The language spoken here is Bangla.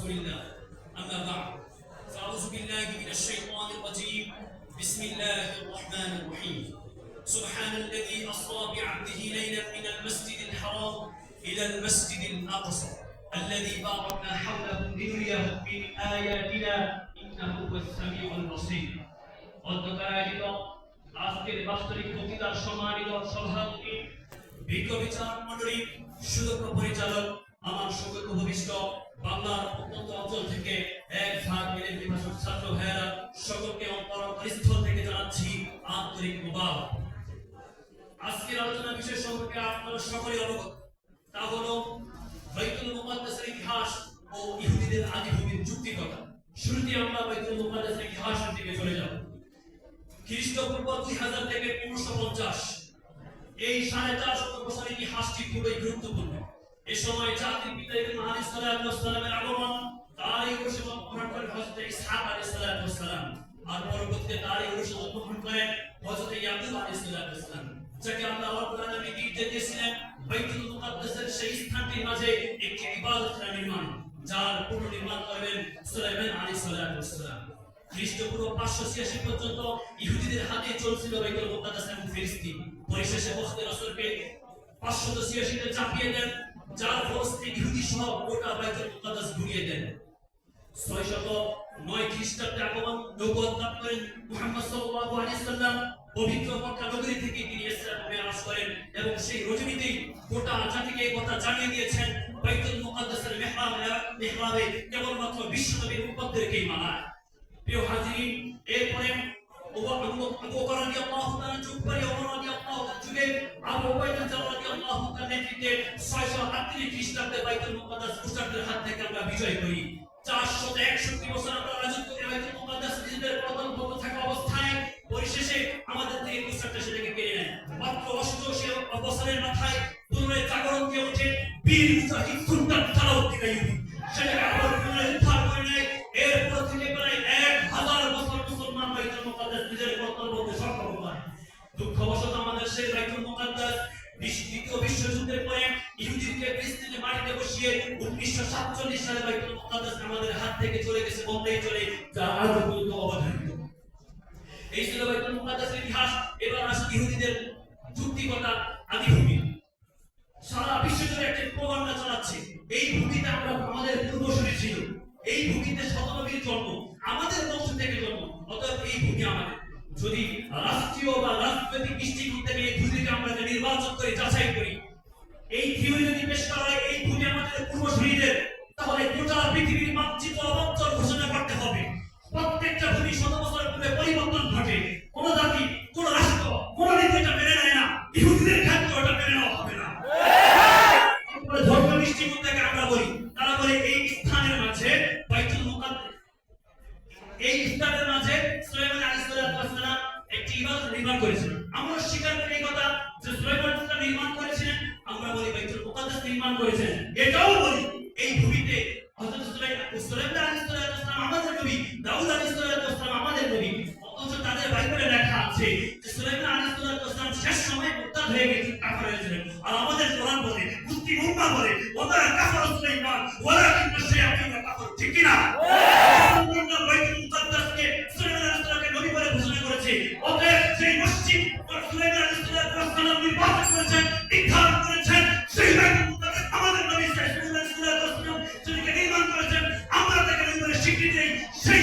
رسول الله أما بعد فأعوذ بالله من الشيطان الرجيم بسم الله الرحمن الرحيم سبحان الذي أسرى بعبده ليلا من المسجد الحرام إلى المسجد الأقصى الذي باركنا حوله لنريه من آياتنا إنه هو السميع البصير অধ্যকারায়িত আজকের বাস্তবিক বক্তৃতার সম্মানিত সভাপতি বিজ্ঞ বিচার মণ্ডলী সুদক্ষ পরিচালক আমার সকল উপবিষ্ট বাংলার অত্যন্ত অঞ্চল থেকে এক ভাগ মিলে বিভাষক ছাত্র ভাইয়েরা সকলকে অন্তরস্থল থেকে জানাচ্ছি আন্তরিক মোবারক। আজকের আলোচনা বিষয় সম্পর্কে আপনারা সকলেই অবগত, তা হলো বাইতুল মুকাদ্দাসের ইতিহাস ও ইহুদিদের আদিভূমির যুক্তিকতা। শুরুতে আমরা বাইতুল মুকাদ্দাসের ইতিহাসের দিকে চলে যাব। খ্রিস্টপূর্ব 2000 থেকে 1550 এই 450 বছরের ইতিহাসটি খুবই গুরুত্বপূর্ণ। এই সময় জাতির পিতা ইব্রাহিম আলাইহিস সালামের আগমন, তারই বংশে জন্মগ্রহণ করেন হযরত ইসহাক আলাইহিস সালাম, আর পরবর্তীতে তারই বংশে জন্মগ্রহণ করেন হযরত ইয়াকুব আলাইহিস সালাম, যাকে আল্লাহ রাব্বুল আলামিন নির্দেশ দিয়েছিলেন বাইতুল মুকাদ্দাসের সেই স্থানটির মাঝে একটি ইবাদতখানা নির্মাণ, যার পুনর্নির্মাণ করবেন সুলাইমান আলাইহিস সালাম। খ্রিস্টপূর্ব 586 পর্যন্ত ইহুদিদের হাতে চলছিল বাইতুল মুকাদ্দাস এবং ফিলিস্তিন। পরিশেষে বখতে রাসূলকে 586 তে চাপিয়ে দেন, যার ফলস্তিন ইহুদি সহ গোটা বাইতুল মুকাদ্দাস ঘুরিয়ে দেন। 609 খ্রিস্টাব্দে আগমন নবুয়ত লাভ করেন মুহাম্মদ সাল্লাল্লাহু আলাইহি সাল্লাম। পবিত্র মক্কা নগরী থেকে তিনি ইসরায়ে মেরাজ করেন এবং সেই রজনীতেই গোটা জাতিকে এই কথা জানিয়ে দিয়েছেন বাইতুল মুকাদ্দাসের মিহরাবে কেবলমাত্র বিশ্বনবীর উম্মতদেরকেই মানায়। প্রিয় হাজিরিন, এরপরে আবু বকর রাদিয়াল্লাহু তাআলা যুগ পরে ওমর রাদিয়াল্লাহু তাআলা যুগে আবু উবাইদা রাদিয়াল্লাহু তাআলা নেতৃত্বে 638 খ্রিস্টাব্দে বাইতুল মুকাদ্দাস মুশরিকদের হাত থেকে আমরা বিজয় করি। 461 বছর আমরা রাজত্ব করে বাইতুল মুকাদ্দাস নিজেদের প্রধানভূত থাকা অবস্থায় পরিশেষে আমাদের থেকে মুশরিকরা সেটাকে কেড়ে নেয়। মাত্র 88 বছরের মাথায় পুনরায় জাগরণ দিয়ে ওঠে বীর মুজাহিদ সুলতান সালাউদ্দিন আইয়ুবী, সেটাকে আবার পুনরায় উদ্ধার করে নেয়। এরপর থেকে প্রায় 1000 বছর মুসলমান বাইতুল মুকাদ্দাস নিজের কর্তব্য করতে সক্ষম হয়। দুঃখবশত আমাদের সেই বাইতুল মুকাদ্দাস দ্বিতীয় বিশ্বযুদ্ধের পরে ইহুদিদেরকে ফিলিস্তিনের মাটিতে বসিয়ে 1947 সালে বাইতুল মুকাদ্দাস আমাদের হাত থেকে চলে গেছে বলতেই চলে, যা আজ পর্যন্ত অবধারিত। এই ছিল বাইতুল মুকাদ্দাসের ইতিহাস। এবার আসি ইহুদিদের যুক্তিকতা আদিভূমি। সারা বিশ্ব জুড়ে একটা প্রবাদনা চালাচ্ছে এই ভূমিতে আমরা আমাদের পূর্বসূরি ছিল, এই ভূমিতে শতনবীর জন্ম, আমাদের বংশ থেকে জন্ম, অতএব এই ভূমি আমাদের। যদি রাষ্ট্রীয় বা রাজনৈতিক দৃষ্টিকোণ থেকে এই ভূমিকে আমরা নির্বাচন করে যাচাই করি, এই থিওরি যদি পেশ করা হয় এই ভূমি আমাদের পূর্বসূরিদের, তাহলে গোটা পৃথিবীর মানচিত্র অবাঞ্চল ঘোষণা করতে হবে। প্রত্যেকটা ভূমি 100 বছরের পূর্বে পরিবর্তন ঘটে। কোন জাতি, কোন রাষ্ট্র, কোন নীতি এটা মেনে নেয় না, ইহুদিদের ক্ষেত্রে এটা মেনে নেওয়া হবে না। ধর্মীয় দৃষ্টিকোণ থেকে আমরা বলি, তারা বলে এই স্থানের মাঝে বাইতুল মুকাদ্দাস, এই স্থানের মাঝে সুলাইমান আলাইহিস সালাম একটি ইবাদত নির্মাণ করেছিলেন। আমরা স্বীকার করি এই কথা যে সুলাইমান এটা নির্মাণ করেছিলেন, আমরা বলি বাইতুল মুকাদ্দাস নির্মাণ করেছেন। এটাও বলি এই ভূমিতে হযরত সুলাইমান আলাইহিস সালাম আমাদের নবী, দাউদ আলাইহিস সালাম আমাদের নবী, অথচ তাদের বাইবেলে লেখা আছে যে সুলাইমান আলাইহিস সালাম শেষ সময় মুরতাদ হয়ে গেছেন, কাফের হয়েছিলেন। আর আমাদের কোরআন বলে, মুসলিম উম্মাহ বলে, ওয়া কাফারা সুলাইমান ওয়ালাকিন্না শায়াতিন কাফার, ঠিক কি না? বাইতুল মুকাদ্দাসকে সুলাইমান আলাইহিস সালামকে নবী বলে ঘোষণা করেছে। অতএব সেই মসজিদ সুলাইমান আলাইহিস সালাম নির্বাচন করেছেন, নির্ধারণ করেছেন, সেই বাইতুল মুকাদ্দাস আমাদের নবী সুলাইমান আলাইহিস সালাম যিনি নির্মাণ করেছেন, আমরা তাকে নবী বলে স্বীকৃতি দেই। সেই